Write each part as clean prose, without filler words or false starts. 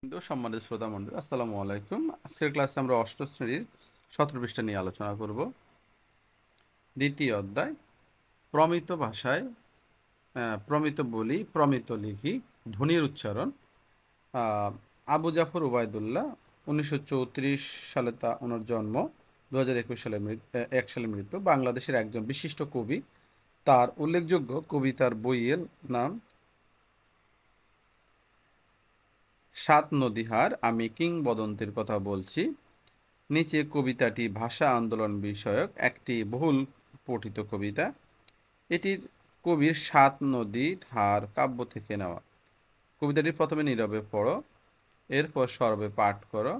কিন্তু সম্মানিত শ্রোতা মণ্ডলী, আসসালামু আলাইকুম। আজকের ক্লাসে আমরা অষ্টম শ্রেণীর 17 পৃষ্ঠা নিয়ে আলোচনা করব। দ্বিতীয় অধ্যায়, প্রমিত ভাষায় প্রমিত বলি, প্রমিত লিখি, ধ্বনির উচ্চারণ। আবু জাফর ওবায়দুল্লাহ, 1934 সালে ওনার জন্ম, 2021 সালে সালে মৃত্যু। বাংলাদেশের একজন বিশিষ্ট কবি। তার উল্লেখযোগ্য কবিতার বইয়ের নাম সাত নদীহার, আমি কিংবদন্তির কথা বলছি। নিচে কবিতাটি ভাষা আন্দোলন বিষয়ক একটি বহুল পঠিত কবিতা। এটির কবির সাত নদী ধার কাব্য থেকে নেওয়া। কবিতাটি প্রথমে নীরবে পড়ো, এরপর সরবে পাঠ করো।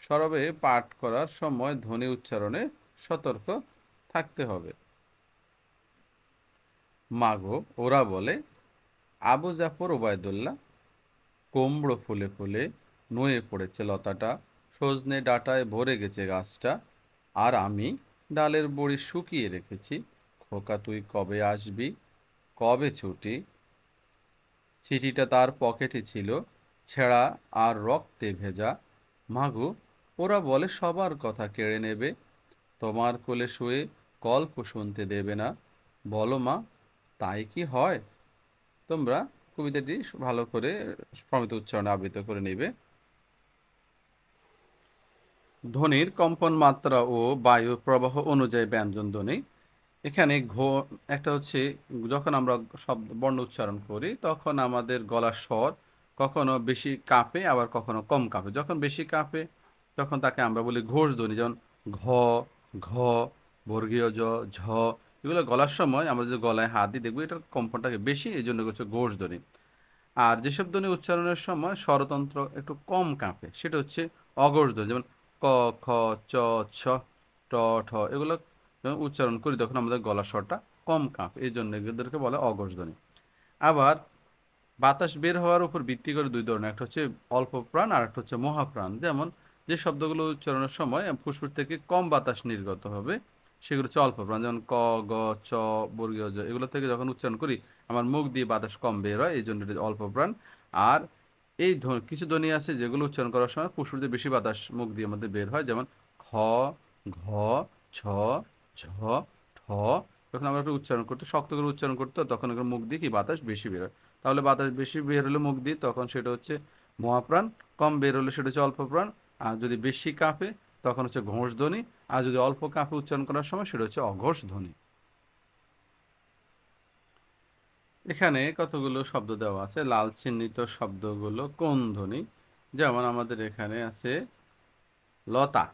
সরবে পাঠ করার সময় ধ্বনি উচ্চারণে সতর্ক থাকতে হবে। মাগো ওরা বলে, আবু জাফর ওবায়দুল্লাহ, কুমড়ো ফুলে ফুলে নুয়ে পড়েছে লতাটা, সজনে ডাঁটায় ভরে গেছে গাছটা, আর আমি ডালের বড়ি শুকিয়ে রেখেছি। খোকা তুই কবে আসবি, কবে ছুটি? চিঠিটা তার পকেটে ছিল, ছেঁড়া আর রক্তে ভেজা। মাগো ওরা বলে সবার কথা কেড়ে নেবে, তোমার কোলে শুয়ে গল্প শুনতে দেবে না। বলো মা, তাই কি হয়? তোমরা কবিতাটি ভালো করে প্রমিত উচ্চারণে আবৃত্তি করে নেবে। ধ্বনির কম্পন মাত্রা ও বায়ু প্রবাহ অনুযায়ী ব্যঞ্জন ধ্বনি। এখানে একটা হচ্ছে, যখন আমরা শব্দ বর্ণ উচ্চারণ করি তখন আমাদের গলার স্বর কখনো বেশি কাঁপে, আবার কখনো কম কাঁপে। যখন বেশি কাঁপে তখন তাকে আমরা বলি ঘোষ ধ্বনি, যেমন ঘ, ঘ, বর্গীয় জ, ঝ। এগুলো গলার সময় আমরা যে গলায় হাত দিই দেখবো এটার কম্পনটাকে বেশি, এই জন্য হচ্ছে ঘোষ ধ্বনি। আর যেসব ধ্বনি উচ্চারণের সময় স্বরতন্ত্র একটু কম কাঁপে সেটা হচ্ছে অঘোষ ধ্বনি, যেমন ক, খ, চ, ছ, ট, ঠ। এগুলো যখন উচ্চারণ করি তখন আমাদের গলার স্বরটা কম কাঁপে, এই জন্য এদেরকে বলে অঘোষ ধ্বনি। আবার বাতাস বের হওয়ার উপর ভিত্তি করে দুই ধরনের, একটা হচ্ছে অল্প প্রাণ আর একটা হচ্ছে মহাপ্রাণ। যেমন যে শব্দগুলো উচ্চারণের সময় ফুসফুস থেকে কম বাতাস নির্গত হবে সেগুলো হচ্ছে অল্প প্রাণ, যেমন ক, গ, চ, বর্গীয় জ। এগুলো থেকে যখন উচ্চারণ করি আমার মুখ দিয়ে বাতাস কম বের হয়, এই জন্য এটা অল্প প্রাণ। আর এই কিছু ধ্বনি আছে যেগুলো উচ্চারণ করার সময় ফুসফুস দিয়ে বেশি বাতাস মুখ দিয়ে আমাদের বের হয়, যেমন খ, ঘ, ছ, ঝ, ঠ। যখন আমরা একটু উচ্চারণ করতে শক্ত করে উচ্চারণ করতে তখন মুখ দিয়ে কি বাতাস বেশি বের হয়। তাহলে বাতাস বেশি বের হলে মুখ দিয়ে তখন সেটা হচ্ছে মহাপ্রাণ, কম বের হলে সেটা হচ্ছে অল্প প্রাণ। আর যদি বেশি কাঁপে তখন হচ্ছে ঘোষ ধ্বনি, আর যদি অল্প কাঁপে উচ্চারণ করার সময় সেটা হচ্ছে অঘোষ ধ্বনি। এখানে কতগুলো শব্দ দেওয়া আছে, লাল চিহ্নিত শব্দগুলো কোন ধ্বনি। যেমন আমাদের এখানে আছে লতা,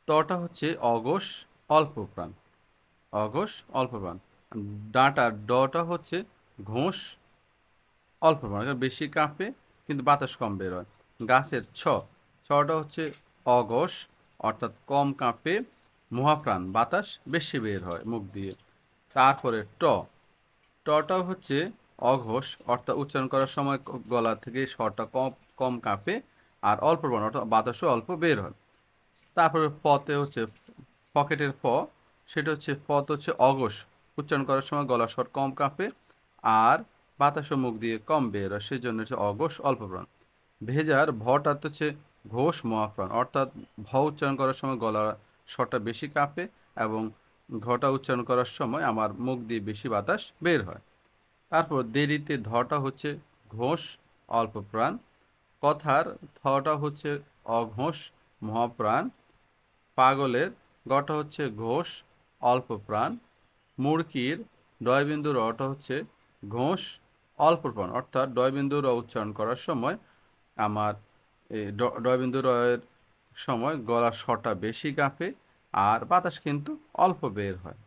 তটা হচ্ছে অঘোষ অল্প প্রাণ, অঘোষ অল্প প্রাণ। ডাঁটা ডটা হচ্ছে ঘোষ অল্প পরিমাণ, বেশি কাঁপে কিন্তু বাতাস কম বের হয়। গাছের ছটা হচ্ছে অঘোষ অর্থাৎ কম কাঁপে, মহাপ্রাণ, বাতাস বেশি বের হয় মুখ দিয়ে। তারপরে টটা হচ্ছে অঘোষ অর্থাৎ উচ্চারণ করার সময় গলা থেকে স্বরটা কম কম কাঁপে আর অল্প পরিমাণ অর্থাৎ বাতাসও অল্প বের হয়। তারপরে ফতে হচ্ছে পকেটের সেটা হচ্ছে পত হচ্ছে অঘোষ, উচ্চারণ করার সময় গলার স্বর কম কাঁপে আর বাতাসও মুখ দিয়ে কম বের হয়, সেই জন্য হচ্ছে অঘোষ অল্প প্রাণ। ভেজার ভটা হচ্ছে ঘোষ মহাপ্রাণ, অর্থাৎ ভ উচ্চারণ করার সময় গলার স্বরটা বেশি কাঁপে এবং ঘটা উচ্চারণ করার সময় আমার মুখ দিয়ে বেশি বাতাস বের হয়। তারপর দেরিতে ধটা হচ্ছে ঘোষ অল্প প্রাণ। কথার থটা হচ্ছে অঘোষ মহাপ্রাণ। পাগলের গটা হচ্ছে ঘোষ অল্প প্রাণ। মুরকির ডয়বিন্দু রটা হচ্ছে ঘোষ অল্প প্রাণ, অর্থাৎ ডয়বিন্দু র উচ্চারণ করার সময় আমার এই ডয়বিন্দু রয়ের সময় গলার স্বরটা বেশি কাঁপে আর বাতাস কিন্তু অল্প বের হয়।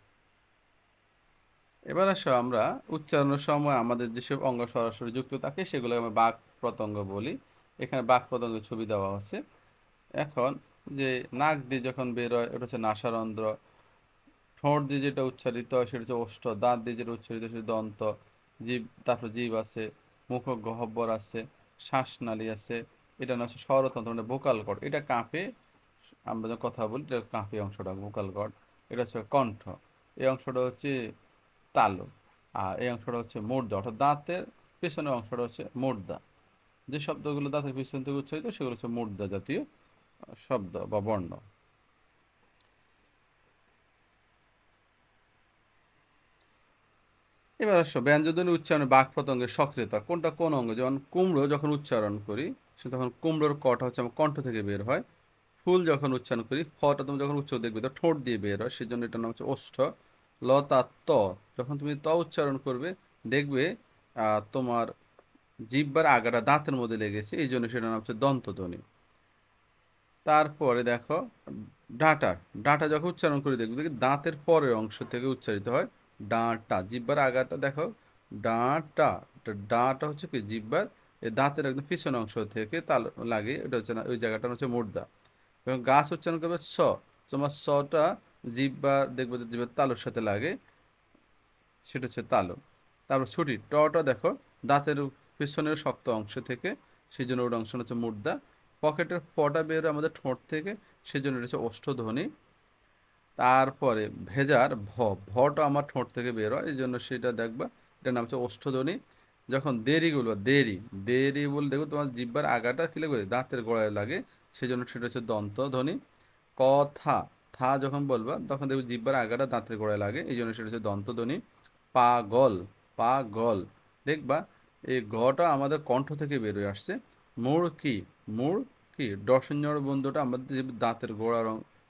এবার আসো আমরা উচ্চারণের সময় আমাদের যেসব অঙ্গ সরাসরি যুক্ত থাকে সেগুলো আমরা বাক প্রত্যঙ্গ বলি। এখানে বাক প্রত্যঙ্গের ছবি দেওয়া আছে। এখন যে নাক দিয়ে যখন বের হয় ওটা হচ্ছে নাসারন্ধ্র, ঠোঁট দিয়ে যেটা উচ্চারিত হয় সেটা হচ্ছে ওষ্ঠ, দাঁত দিয়ে যেটা উচ্চারিত হয় সেটা দন্ত, জীব, তারপর জীব আছে, মুখ গহ্বর আছে, শ্বাসনালী আছে। এটা না হচ্ছে স্বরতন্ত্র মানে ভোকাল কর্ড, এটা কাঁপে, আমরা যখন কথা বলি এটা কাঁপে অংশটা ভোকাল কর্ড। এটা হচ্ছে কণ্ঠ, এই অংশটা হচ্ছে তালু, আর এই অংশটা হচ্ছে মূর্ধা, অর্থাৎ দাঁতের পেছনের অংশটা হচ্ছে মূর্ধা। যে শব্দগুলো দাঁতের পিছন থেকে উচ্চারিত সেগুলো হচ্ছে মূর্ধা জাতীয় শব্দ বা বর্ণ। এবার আসো ব্যঞ্জনধ্বনি উচ্চারণে বাক প্রত্যঙ্গের সক্রিয়তা কোনটা কোন অঙ্গ, যেমন কুমড়ো যখন উচ্চারণ করি সে তখন কুমড়োর কটা হচ্ছে আমার কণ্ঠ থেকে বের হয়। ফুল যখন উচ্চারণ করি ফটা তুমি যখন উচ্চারণ দেখবে তো ঠোঁট দিয়ে বের হয়, সেজন্য এটার নাম হচ্ছে ওষ্ঠ। লতা ত যখন তুমি ত উচ্চারণ করবে দেখবে তোমার জিহ্বার আগাটা দাঁতের মধ্যে লেগেছে, এই জন্য সেটার নাম হচ্ছে দন্তধ্বনি। তারপরে দেখো ডাঁটা, ডাঁটা যখন উচ্চারণ করে দেখবে দেখি দাঁতের পরের অংশ থেকে উচ্চারিত হয় ডাঁটা, জিহ্বার আগাটা দেখো ডাঁটা, ডাঁটা হচ্ছে কি জিহ্বার এই দাঁতের একদম পিছনের অংশ থেকে তাল লাগে, ওটা হচ্ছে না ওই জায়গাটা হচ্ছে মুর্দা। এবং গাছ উচ্চারণ করবে স, তোমার সটা জিহ্বা দেখবে যে জিহ্বার তালুর সাথে লাগে, সেটা হচ্ছে তালু। তারপর ছুটি টটা দেখো দাঁতের পিছনের শক্ত অংশ থেকে, সেই জন্য ওর অংশ হচ্ছে মুর্দা। পকেটের পটা বের হয় আমাদের ঠোঁট থেকে, সেই জন্য এটা হচ্ছে ওষ্ঠধ্বনি। তারপরে ভেজার ভ, ভটা আমার ঠোঁট থেকে বের হয় এই জন্য সেটা দেখবা এটার নাম হচ্ছে ওষ্ঠধ্বনি। যখন দেরিগুলো দেরি, দেরি বলে দেখো তোমার জিহ্বার আগাটা কি লাগবে দাঁতের গোড়ায় লাগে, সেই জন্য সেটা হচ্ছে দন্তধ্বনি। কথা, থা যখন বলবা তখন দেখবে জিহ্বার আগাটা দাঁতের গোড়ায় লাগে, এই জন্য সেটা হচ্ছে দন্তধ্বনি। পাগল, পাগল দেখবা এই গটা আমাদের কণ্ঠ থেকে বেরোয় আসছে। মোর কি, মোর কি দর্শনীয় বন্ধুটা আমাদের যে দাঁতের গোড়ার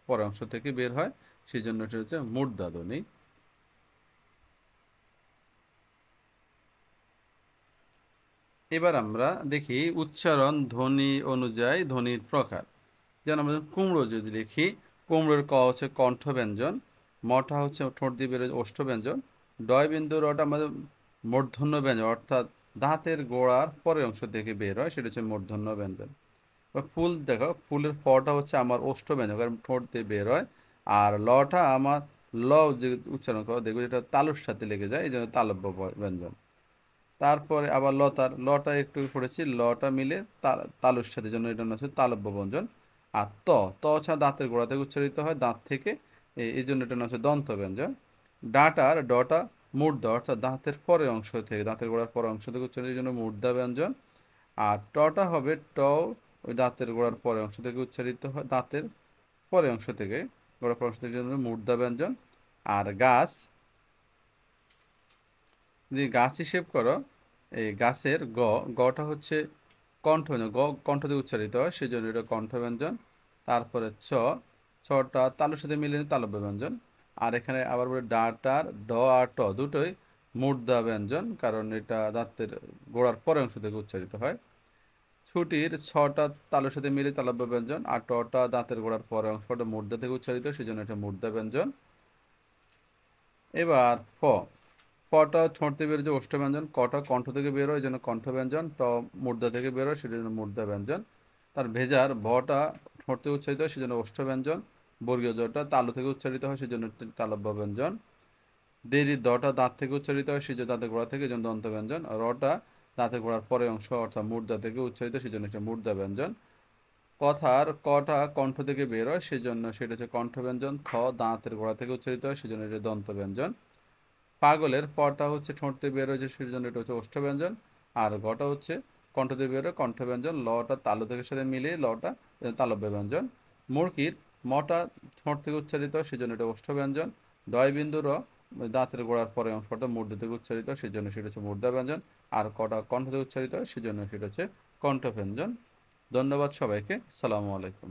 পর অংশ থেকে বের হয়, সেই জন্য সেটা হচ্ছে মূর্ধা ধ্বনি। এবার আমরা দেখি উচ্চারণ ধ্বনি অনুযায়ী ধ্বনির প্রকার। যেমন আমরা কুমড়ো যদি লিখি, কুমড়োর ক হচ্ছে কণ্ঠ ব্যঞ্জন, মটা হচ্ছে ঠোঁট দিয়ে বেরোয় ওষ্ঠ ব্যঞ্জন, ডয় বিন্দু রটা আমাদের মূর্ধন্য ব্যঞ্জন অর্থাৎ দাঁতের গোড়ার পরের অংশ থেকে বের হয়, সেটা হচ্ছে মূর্ধন্য ব্যঞ্জন। বা ফুল দেখো ফুলের ফটা হচ্ছে আমার ওষ্ঠ ব্যঞ্জন কারণ ঠোঁট দিয়ে বের হয়, আর লটা আমার ল যে উচ্চারণ করো দেখবে যেটা তালুর সাথে লেগে যায় এই জন্য তালব্য ব্যঞ্জন। তারপরে আবার লতার লটা একটু পড়েছি লটা মিলে তালুর সাথে জন্য এটা হচ্ছে তালব্য ব্যঞ্জন। আর ত, ত হচ্ছে দাঁতের গোড়া থেকে উচ্চারিত হয় দাঁত থেকে, এই জন্য এটা হচ্ছে দন্ত ব্যঞ্জন। ডাটার ডটা মূর্ধা অর্থাৎ দাঁতের পরের অংশ থেকে দাঁতের গোড়ার পরের অংশ থেকে উচ্চারিত, এই জন্য মূর্ধা ব্যঞ্জন। আর টটা হবে ট, ওই দাঁতের গোড়ার পরের অংশ থেকে উচ্চারিত হয় দাঁতের পরের অংশ থেকে গোড়ার পরের অংশ থেকে জন্য মূর্ধা ব্যঞ্জন। আর গাছ, যদি গাছ হিসেব করো এই গাছের গ, গটা হচ্ছে কণ্ঠ ব্যঞ্জন, গ কণ্ঠ দিয়ে উচ্চারিত হয় সেই জন্য এটা কণ্ঠ ব্যঞ্জন। তারপরে ছ, ছটা তালুর সাথে মিলিয়ে তালব্য ব্যঞ্জন। আর এখানে আবার বলে ডাটার ড আর ট দুটোই মূর্ধা ব্যঞ্জন কারণ এটা দাঁতের গোড়ার পরের অংশ থেকে উচ্চারিত হয়। ছুটির ছটা তালুর সাথে মিলে তালব্য ব্যঞ্জন, আর টটা দাঁতের গোড়ার পরের অংশটা মূর্ধা থেকে উচ্চারিত সেই জন্য এটা মূর্ধা ব্যঞ্জন। এবার ফ, ফটা ঠোঁট থেকে বেরোয় যে ওষ্ঠ ব্যঞ্জন, কটা কণ্ঠ থেকে বের হয় এই জন্য কণ্ঠ ব্যঞ্জন, ট মূর্ধা থেকে বের হয় সেজন্য মূর্ধা ব্যঞ্জন। তার ভেজার ভটা ঠোঁট থেকে উচ্চারিত হয় সেজন্য ওষ্ঠ ব্যঞ্জন, বর্গীয় জটা তালু থেকে উচ্চারিত হয় সেজন্য তালব্য ব্যঞ্জন। দেরির দটা দাঁত থেকে উচ্চারিত হয় সেজন্য দাঁতের গোড়া থেকে এই জন্য দন্ত ব্যঞ্জন। রটা দাঁতের গোড়ার পরের অংশ অর্থাৎ মূর্ধা থেকে উচ্চারিত সেজন্য এটা মূর্ধা ব্যঞ্জন। কথার কটা কণ্ঠ থেকে বের হয় সেজন্য সেটা হচ্ছে কণ্ঠ ব্যঞ্জন। থ দাঁতের গোড়া থেকে উচ্চারিত হয় সেজন্য এটা দন্ত ব্যঞ্জন। পাগলের পটা হচ্ছে ঠোঁট থেকে বের হয়েছে সেই জন্য এটা হচ্ছে ওষ্ঠ ব্যঞ্জন। আর গটা হচ্ছে কণ্ঠ থেকে বের হয় কণ্ঠ ব্যঞ্জন, লটা তালু থেকে সাথে মিলিয়ে লটা তালব্য ব্যঞ্জন। মুরগির মটা ঠোঁট থেকে উচ্চারিত হয় সেজন্য এটা ওষ্ঠ ব্যঞ্জন। ডয় বিন্দু র দাঁতের গোড়ার পরে অংশটা মূর্ধ থেকে উচ্চারিত হয় সেজন্য সেটা হচ্ছে মূর্ধা ব্যঞ্জন। আর কটা কণ্ঠ থেকে উচ্চারিত হয় সেজন্য সেটা হচ্ছে কণ্ঠ ব্যঞ্জন। ধন্যবাদ সবাইকে, সালামু আলাইকুম।